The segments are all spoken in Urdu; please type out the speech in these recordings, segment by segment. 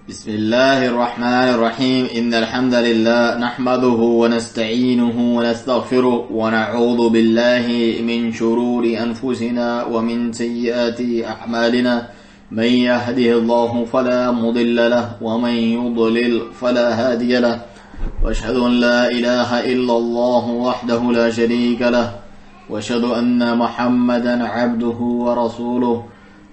بسم الله الرحمن الرحيم إن الحمد لله نحمده ونستعينه ونستغفره ونعوذ بالله من شرور أنفسنا ومن سيئات أعمالنا من يهده الله فلا مضل له ومن يضلل فلا هادي له وأشهد أن لا إله إلا الله وحده لا شريك له وأشهد أن محمدا عبده ورسوله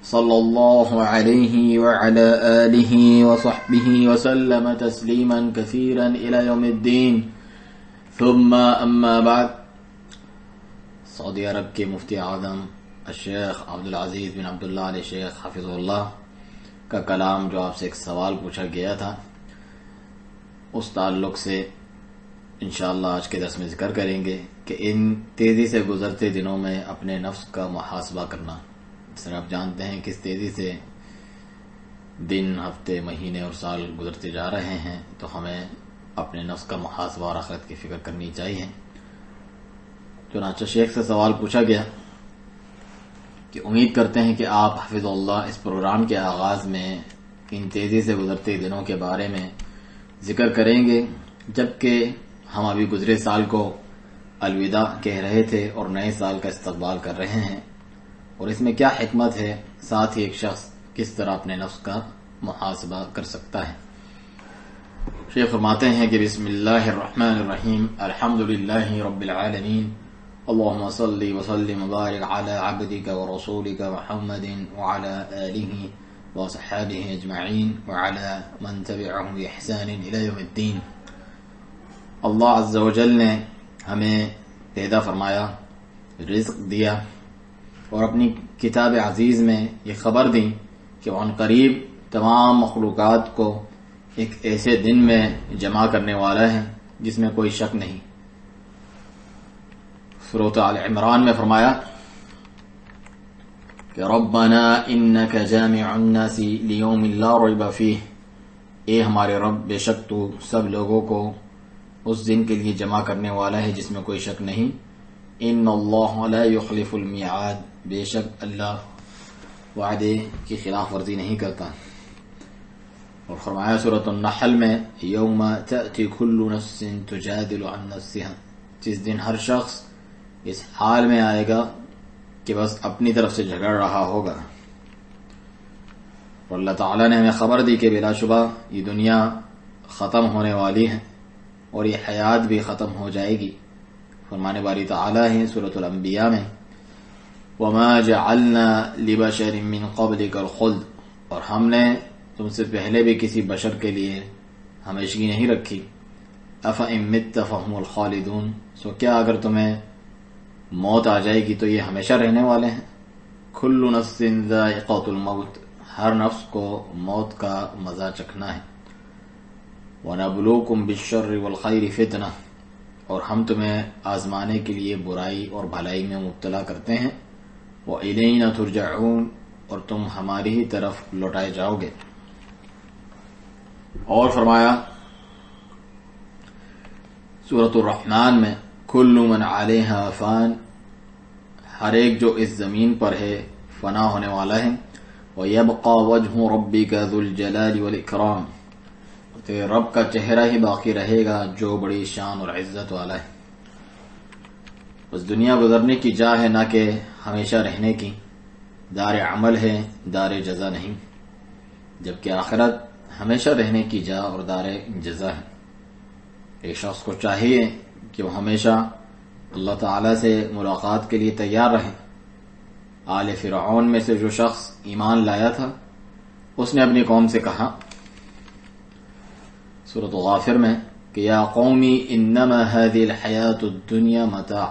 صلى الله عليه وعلى آله وصحبه وسلم تسليما كثيرا إلى يوم الدين ثم أما بعد. سعودی عرب کے مفتی اعظم الشیخ عبدالعزیز بن عبداللہ علیہ شیخ حفظ اللہ کا کلام جو آپ سے ایک سوال پوچھا گیا تھا، اس تعلق سے انشاءاللہ آج کے درس میں ذکر کریں گے کہ ان تیزی سے گزرتے دنوں میں اپنے نفس کا محاسبہ کرنا. سر آپ جانتے ہیں کس تیزی سے دن، ہفتے، مہینے اور سال گزرتے جا رہے ہیں، تو ہمیں اپنے نفس کا محاسبہ اور آخرت کی فکر کرنی چاہیے. چنانچہ شیخ سے سوال پوچھا گیا کہ امید کرتے ہیں کہ آپ حفظ اللہ اس پروگرام کے آغاز میں ان تیزی سے گزرتے دنوں کے بارے میں ذکر کریں گے، جبکہ ہم ابھی گزرے سال کو الوداع کہہ رہے تھے اور نئے سال کا استقبال کر رہے ہیں، اور اس میں کیا حکمت ہے، ساتھ ہی ایک شخص کس طرح اپنے نفس کا محاسبہ کر سکتا ہے. شیخ فرماتے ہیں کہ بسم اللہ الرحمن الرحیم الحمدللہ رب العالمین اللہم صلی وسلم وبارک علی عبدک ورسولک محمد وعلی آلہ وصحابہ اجمعین وعلی من تبعہم بإحسان الی یوم الدین. اللہ عز و جل نے ہمیں پیدا فرمایا، رزق دیا، اور اپنی کتاب عزیز میں یہ خبر دی کہ عن قریب تمام مخلوقات کو ایک ایسے دن میں جمع کرنے والا ہے جس میں کوئی شک نہیں. سورۃ آل عمران میں فرمایا کہ ربنا انک جامع الناس لیوم لا ریب فیہ، اے ہمارے رب بے شک تو سب لوگوں کو اس دن کے لیے جمع کرنے والا ہے جس میں کوئی شک نہیں. ان اللہ لا یخلف المیعاد، بے شک اللہ وعدے کی خلاف ورزی نہیں کرتا. اور فرمایا سورۃ النحل میں یوم تأتی کل نفس تجادل عن نفسها، جس دن ہر شخص اس حال میں آئے گا کہ بس اپنی طرف سے جھگڑ رہا ہوگا. اور اللہ تعالیٰ نے ہمیں خبر دی کہ بلا شبہ یہ دنیا ختم ہونے والی ہے اور یہ حیات بھی ختم ہو جائے گی. فرمانے والی تعالیٰ ہے سورۃ الانبیاء میں وَمَا جَعَلْنَا لِبَشَرٍ مِّن قَبْلِكَ الْخُلْدَ، اور ہم نے تم سے پہلے بھی کسی بشر کے لیے ہمیشگی نہیں رکھی. أَفَإِن مِتَّ فَهُمُ الْخَالِدُونَ، سو کیا اگر تمہیں موت آ جائے گی تو یہ ہمیشہ رہنے والے ہیں. كُلُّ نَفْسٍ ذَائِقَةُ الْمَوْتِ، ہر نفس کو موت کا مزہ چکھنا ہے. وَنَبْلُوكُمْ بِالشَّرِّ وَالْخَيْرِ فِتْنَةً، اور ہم تمہیں آزمانے کے لیے برائی اور بھلائی میں مبتلا کرتے ہیں. وَإِلَيْنَا تُرْجَعُونَ، اور تم ہماری ہی طرف لوٹائے جاؤ گے. اور فرمایا سورۃ الرحمن میں كُلُّ مَنْ عَلَيْهَا فَانٍ، ہر ایک جو اس زمین پر ہے فنا ہونے والا ہے. وَيَبْقَى وَجْهُ رَبِّكَ ذُو الْجَلَالِ وَالْإِكْرَامِ، تیرے رب کا چہرہ ہی باقی رہے گا جو بڑی شان اور عزت والا ہے. بس دنیا گزرنے کی جا ہے، نہ کہ ہمیشہ رہنے کی. دار عمل ہے، دار جزا نہیں، جبکہ آخرت ہمیشہ رہنے کی جا اور دار جزا ہے. ایک شخص کو چاہیے کہ وہ ہمیشہ اللہ تعالی سے ملاقات کے لیے تیار رہے. آل فرعون میں سے جو شخص ایمان لایا تھا اس نے اپنی قوم سے کہا سورۃ غافر میں کہ یا قومی انما هذه الحیات الدنیا متاع،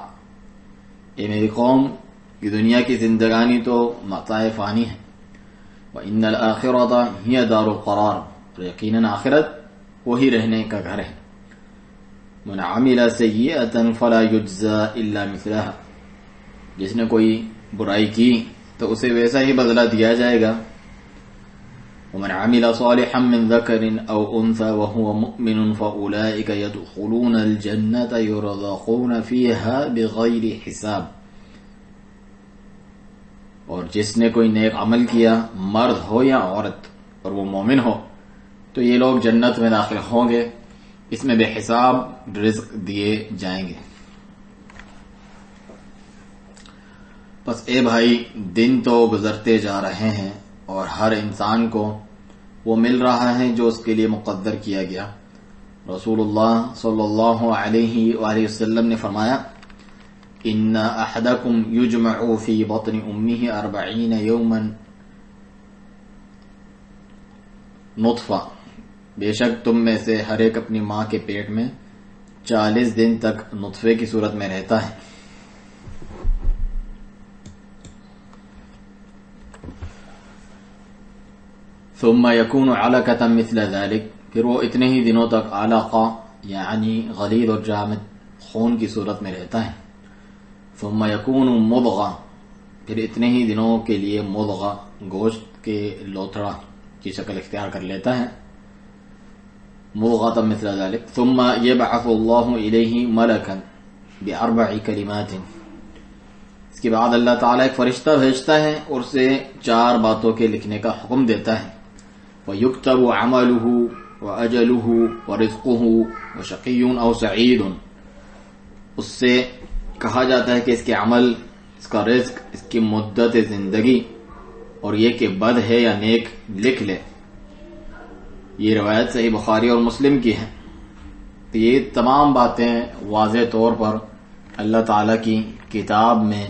اے میری قوم یہ دنیا کی زندگانی تو متاع فانی ہے. وان الآخرۃ ہی دار القرار، اور یقیناً آخرت وہی رہنے کا گھر ہے. من عمل سیئۃ فلا یجزی الا مثلها، جس نے کوئی برائی کی تو اسے ویسا ہی بدلہ دیا جائے گا. ومن عمل صالحا من ذکر او انثى وهو مؤمن فاولئک يدخلون الجنة يرزقون فيها بغیر حساب، اور جس نے کوئی نیک عمل کیا، مرد ہو یا عورت، اور وہ مومن ہو، تو یہ لوگ جنت میں داخل ہوں گے، اس میں بے حساب رزق دیے جائیں گے۔ بس اے بھائی، دن تو گزرتے جا رہے ہیں اور ہر انسان کو وہ مل رہا ہے جو اس کے لیے مقدر کیا گیا۔ رسول اللہ صلی اللہ علیہ وآلہ وسلم نے فرمایا، ان احدکم یجمع فی بطن امہ 40 یوما نطفہ، بے شک تم میں سے ہر ایک اپنی ماں کے پیٹ میں 40 دن تک نطفے کی صورت میں رہتا ہے۔ ثم يكون علقة مثل ذلك، پھر وہ اتنے ہی دنوں تک علقہ یعنی غلیظ اور جامد خون کی صورت میں رہتا ہے۔ ثم يكون مضغہ، پھر اتنے ہی دنوں کے لیے مضغہ گوشت کے لوتھڑا کی شکل اختیار کر لیتا ہے۔ مضغة مثل ذلك ثم يبعث الله إليه ملكا ب4 کلمات، اس کے بعد اللہ تعالیٰ ایک فرشتہ بھیجتا ہے اور اسے 4 باتوں کے لکھنے کا حکم دیتا ہے۔ وَيُكْتَبُ عَمَلُهُ وَأَجَلُهُ وَرِزْقُهُ وَشَقِيٌّ أَوْ سَعِيدٌ، اس سے کہا جاتا ہے کہ اس کے عمل، اس کا رزق، اس کی مدت زندگی اور یہ کہ بد ہے یا نیک لکھ لے۔ یہ روایت صحیح بخاری اور مسلم کی ہے۔ تو یہ تمام باتیں واضح طور پر اللہ تعالیٰ کی کتاب میں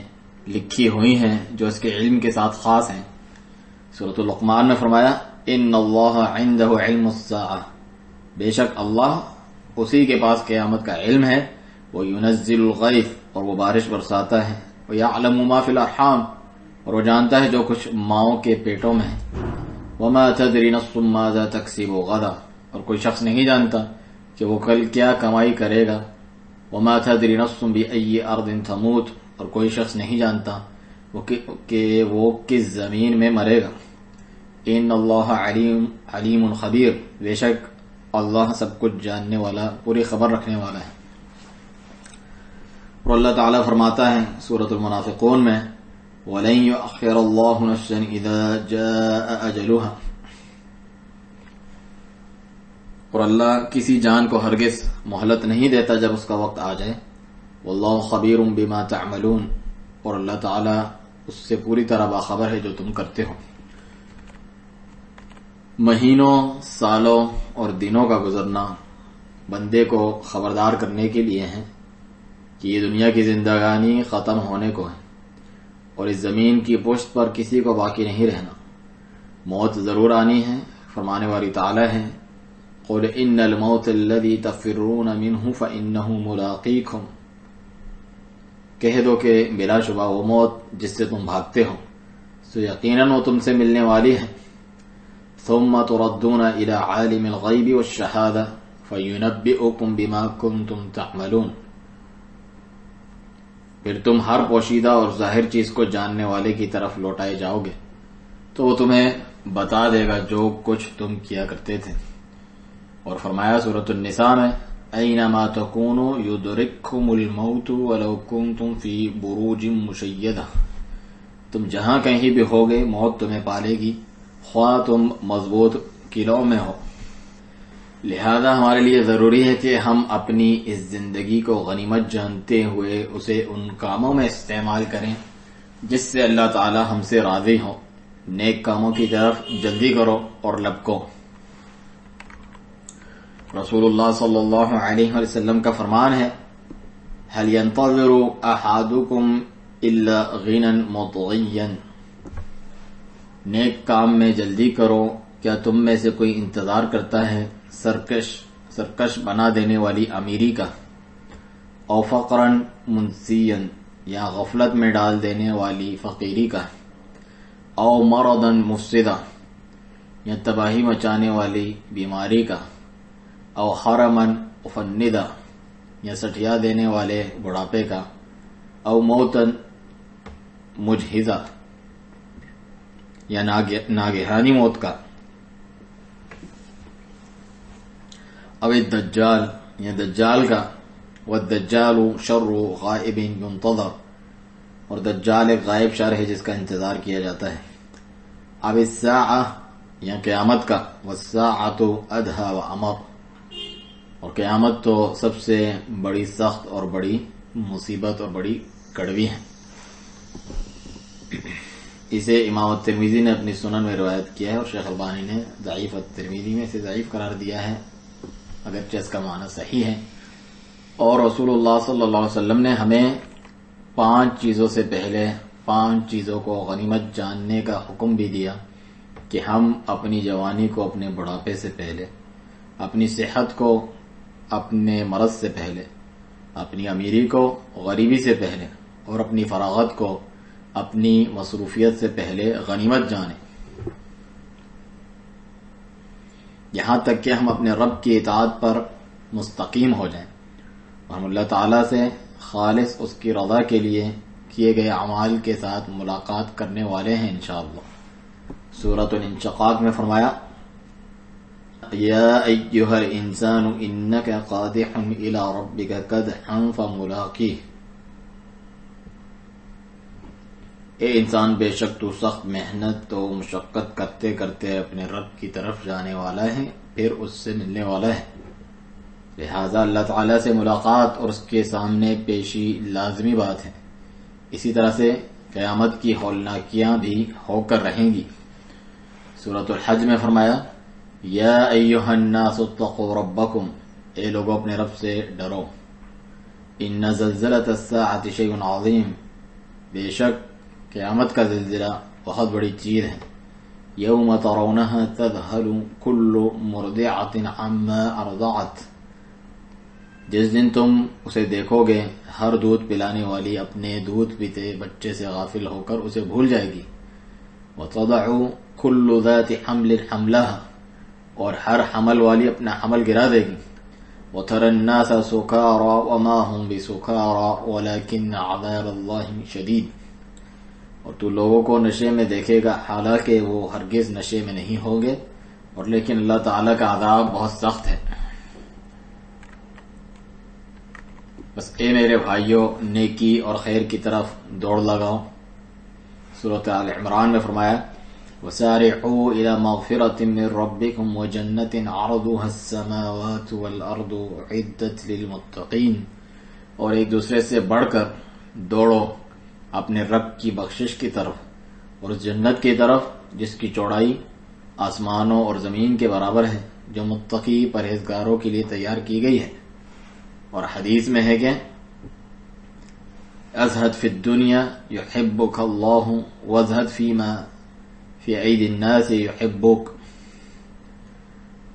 لکھی ہوئی ہیں جو اس کے علم کے ساتھ خاص ہیں۔ سورۃ اللقمان میں فرمایا، ان اللہ عندہ علم الساعہ، بے شک اللہ اسی کے پاس قیامت کا علم ہے۔ وَيُنَزِّلُ الْغَيْثَ، اور وہ بارش برساتا ہے۔ وَيَعْلَمُ مَا فِي الْأَرْحَامِ، اور وہ جانتا ہے جو کچھ ماؤں کے پیٹوں میں ہے۔ وَمَا تَدْرِي نَفْسٌ مَاذَا تَكْسِبُ غَدًا، اور کوئی شخص نہیں جانتا کہ وہ کل کیا کمائی کرے گا۔ وَمَا تَدْرِي نَفْسٌ بِأَيِّ أَرْضٍ تَمُوتُ، اور کوئی شخص نہیں جانتا کہ وہ کس زمین میں مرے گا۔ ان اللہ علیم خبیر، بے شک اللہ سب کچھ جاننے والا، پوری خبر رکھنے والا ہے۔ اور اللہ تعالیٰ فرماتا ہے سورۃ المنافقون میں، وَلَن يُؤَخِّرَ اللَّهُ نَفْسًا إِذَا جَاءَ أَجَلُهَا، اور اللہ کسی جان کو ہرگز مہلت نہیں دیتا جب اس کا وقت آ جائے۔ وَاللَّهُ خَبِيرٌ بِمَا تَعْمَلُونَ، اور اللہ تعالیٰ اس سے پوری طرح باخبر ہے جو تم کرتے ہو۔ مہینوں، سالوں اور دنوں کا گزرنا بندے کو خبردار کرنے کے لیے ہے کہ یہ دنیا کی زندگانی ختم ہونے کو ہے اور اس زمین کی پشت پر کسی کو باقی نہیں رہنا۔ موت ضرور آنی ہے۔ فرمانے والی تعالی ہے، قُلْ إِنَّ الْمَوْتَ الَّذِي تَفِرُّونَ مِنْهُ فَإِنَّهُ مُلَاقِيكُمْ، کہہ دو کہ بلا شبہ وہ موت جس سے تم بھاگتے ہو سو یقیناً وہ تم سے ملنے والی ہے۔ ثم تردون الى عالم الغیب والشہادہ فینبئکم بما کنتم تعملون، پھر تم ہر پوشیدہ اور ظاہر چیز کو جاننے والے کی طرف لوٹائے جاؤ گے تو وہ تمہیں بتا دے گا جو کچھ تم کیا کرتے تھے۔ اور فرمایا سورۃ النساء میں، اینما تکونوا یدرککم الموت ولو کنتم فی بروج مشیدہ، تم جہاں کہیں بھی ہوگے موت تمہیں پالے گی، خواہ تم مضبوط قلعوں میں ہو۔ لہذا ہمارے لیے ضروری ہے کہ ہم اپنی اس زندگی کو غنیمت جانتے ہوئے اسے ان کاموں میں استعمال کریں جس سے اللہ تعالی ہم سے راضی ہو۔ نیک کاموں کی طرف جلدی کرو اور لپکو۔ رسول اللہ صلی اللہ علیہ وسلم کا فرمان ہے، هل ينتظر احدكم الا غنى مطغيا، نیک کام میں جلدی کرو، کیا تم میں سے کوئی انتظار کرتا ہے سرکش بنا دینے والی امیری کا، او فقرا منسیا، یا غفلت میں ڈال دینے والی فقیری کا، او مرضا مفسدا، یا تباہی مچانے والی بیماری کا، او حرما مفندا، یا سٹھیا دینے والے بڑھاپے کا، او موتا مجہزہ، یا ناگہانی موت کا، او الدجال، یا دجال کا، والدجال شر غائب ينتظر، اور دجال ایک غائب شر ہے جس کا انتظار کیا جاتا ہے، اب الساعہ، یا قیامت کا، والساعۃ ادھیٰ وامر، اور قیامت تو سب سے بڑی سخت اور بڑی مصیبت اور بڑی کڑوی ہے۔ اسے امام الترمذی نے اپنی سنن میں روایت کیا ہے، اور شیخ البانی نے ضعیف الترمذی میں اسے ضعیف قرار دیا ہے، اگرچہ اس کا معنی صحیح ہے۔ اور رسول اللہ صلی اللہ علیہ وسلم نے ہمیں 5 چیزوں سے پہلے 5 چیزوں کو غنیمت جاننے کا حکم بھی دیا، کہ ہم اپنی جوانی کو اپنے بڑھاپے سے پہلے، اپنی صحت کو اپنے مرض سے پہلے، اپنی امیری کو غریبی سے پہلے، اور اپنی فراغت کو اپنی مصروفیت سے پہلے غنیمت جانیں، یہاں تک کہ ہم اپنے رب کی اطاعت پر مستقیم ہو جائیں، اور ہم اللہ تعالیٰ سے خالص اس کی رضا کے لیے کیے گئے اعمال کے ساتھ ملاقات کرنے والے ہیں انشاءاللہ۔ سورۃ الانشقاق میں فرمایا، یا ایھا الانسان انک قادح الی ربک قدحا فملاقیہ، اے انسان بے شک تو سخت محنت و مشقت کرتے کرتے اپنے رب کی طرف جانے والا ہے، پھر اس سے ملنے والا ہے، لہذا اللہ تعالیٰ سے ملاقات اور اس کے سامنے پیشی لازمی بات ہے۔ اسی طرح سے قیامت کی ہولناکیاں بھی ہو کر رہیں گی۔ سورۃ الحج میں فرمایا، یا ایھا الناس اتقوا ربکم، اے لوگوں اپنے رب سے ڈرو، ان زلزلۃ الساعۃ شیء عظیم، بے شک قیامت کا زلزلہ بہت بڑی چیز ہے، یوم ترونہا تذہل کل مرضعۃ عما ارضعت، جس دن تم اسے دیکھو گے ہر دودھ پلانے والی اپنے دودھ پیتے بچے سے غافل ہو کر اسے بھول جائے گی، وتضع کل ذات حمل حملها، اور ہر حمل والی اپنا حمل گرا دے گی، وترى الناس سکارى وما هم بسکارى ولكن عذاب اللہ شدید، اور تو لوگوں کو نشے میں دیکھے گا حالانکہ وہ ہرگز نشے میں نہیں ہوگے، اور لیکن اللہ تعالیٰ کا عذاب بہت سخت ہے۔ بس اے میرے بھائیوں، نیکی اور خیر کی طرف دوڑ لگاؤ۔ سورۃ آل عمران میں فرمایا، وَسَارِعُوا إِلَى مَغْفِرَةٍ مِّن رَّبِّكُمْ وَجَنَّةٍ عَرْضُهَا السَّمَاوَاتُ وَالْأَرْضُ أُعِدَّتْ لِلْمُتَّقِينَ، اور ایک دوسرے سے بڑھ کر دوڑو اپنے رب کی بخشش کی طرف اور اس جنت کی طرف جس کی چوڑائی آسمانوں اور زمین کے برابر ہے، جو متقی پرہیزگاروں کے لیے تیار کی گئی ہے۔ اور حدیث میں ہے کہ ازہد فی الدنیا یحبک اللہ وازہد فیما فی عید الناس یحبک،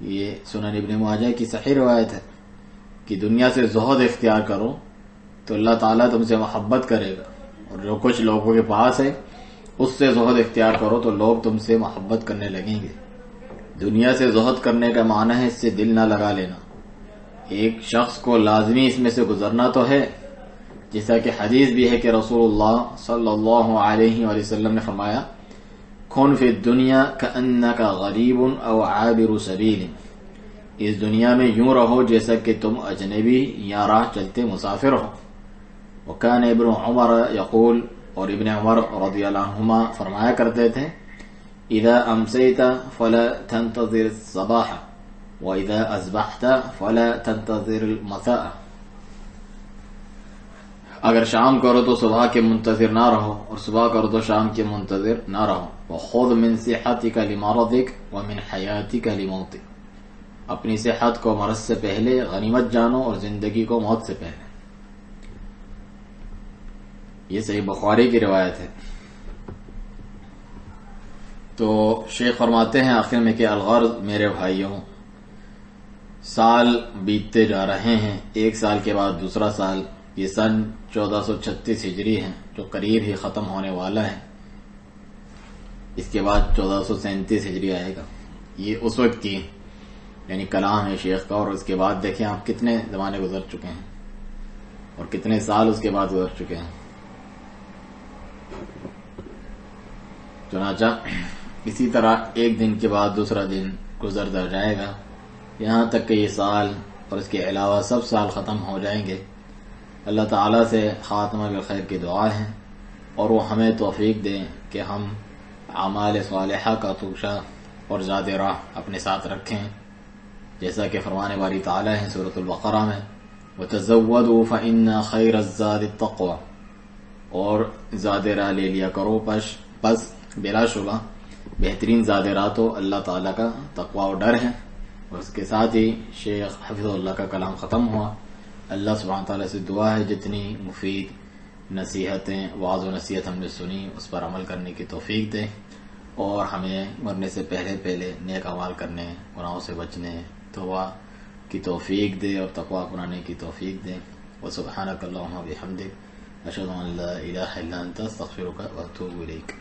یہ سنن ابن ماجہ کی صحیح روایت ہے کہ دنیا سے زہد اختیار کرو تو اللہ تعالیٰ تم سے محبت کرے گا، اور جو کچھ لوگوں کے پاس ہے اس سے زہد اختیار کرو تو لوگ تم سے محبت کرنے لگیں گے۔ دنیا سے زہد کرنے کا معنی ہے اس سے دل نہ لگا لینا، ایک شخص کو لازمی اس میں سے گزرنا تو ہے، جیسا کہ حدیث بھی ہے کہ رسول اللہ صلی اللہ علیہ وآلہ وسلم نے فرمایا، کن فی الدنیا کأنک غریب او عابر سبیل، اس دنیا میں یوں رہو جیسا کہ تم اجنبی یا راہ چلتے مسافر ہو۔ وکان ابن عمر یقول، اور ابن عمر رضی اللہ عنہما فرمایا کرتے تھے، اذا امسیت فلا تنتظر الصباح وَإِذَا أَصْبَحْتَ فَلَا تَنْتَظِرِ الْمَسَاءَ، اگر شام کرو تو صبح کے منتظر نہ رہو، اور صبح کرو تو شام کے منتظر نہ رہو۔ وَخُذْ مِنْ صِحَّتِكَ لِمَرَضِكَ وَمِنْ حَيَاتِكَ لِمَوْتِكَ، اپنی صحت کو مرض سے پہلے غنیمت جانو اور زندگی کو موت سے پہلے۔ یہ صحیح بخاری کی روایت ہے۔ تو شیخ فرماتے ہیں آخر میں کہ الغرض میرے بھائیوں، سال بیتتے جا رہے ہیں، ایک سال کے بعد دوسرا سال، یہ سن 1436 ہجری ہے جو قریب ہی ختم ہونے والا ہے، اس کے بعد 1437 ہجری آئے گا۔ یہ اس وقت کی یعنی کلام ہے شیخ کا، اور اس کے بعد دیکھیں آپ کتنے زمانے گزر چکے ہیں اور کتنے سال اس کے بعد گزر چکے ہیں۔ چنانچہ اسی طرح ایک دن کے بعد دوسرا دن گزرتا جائے گا، یہاں تک کہ یہ سال اور اس کے علاوہ سب سال ختم ہو جائیں گے۔ اللہ تعالیٰ سے خاتمہ بالخیر کی دعا ہے، اور وہ ہمیں توفیق دیں کہ ہم اعمال صالحہ کا توشہ اور زاد راہ اپنے ساتھ رکھیں، جیسا کہ فرمان باری تعالیٰ ہے سورۃ البقرہ میں وَتَزَوَّدُوا فَإِنَّ خَيْرَ الزَّادِ التَّقْوَى، اور زاد راہ لے لیا کرو، بس بلا شبہ بہترین زاد راہ تو اللہ تعالیٰ کا تقوی و ڈر ہے۔ اور اس کے ساتھ ہی شیخ حفظ اللہ کا کلام ختم ہوا۔ اللہ سبحانہ تعالیٰ سے دعا ہے جتنی مفید نصیحتیں وعظ و نصیحت ہم نے سنی اس پر عمل کرنے کی توفیق دے، اور ہمیں مرنے سے پہلے نیک اعمال کرنے، گناہوں سے بچنے، توبہ کی توفیق دے اور تقوی اپنانے کی توفیق دے۔ وسبحانک اللہم وبحمدک، اشہد ان لا الہ الا انت، استغفرک واتوب الیک۔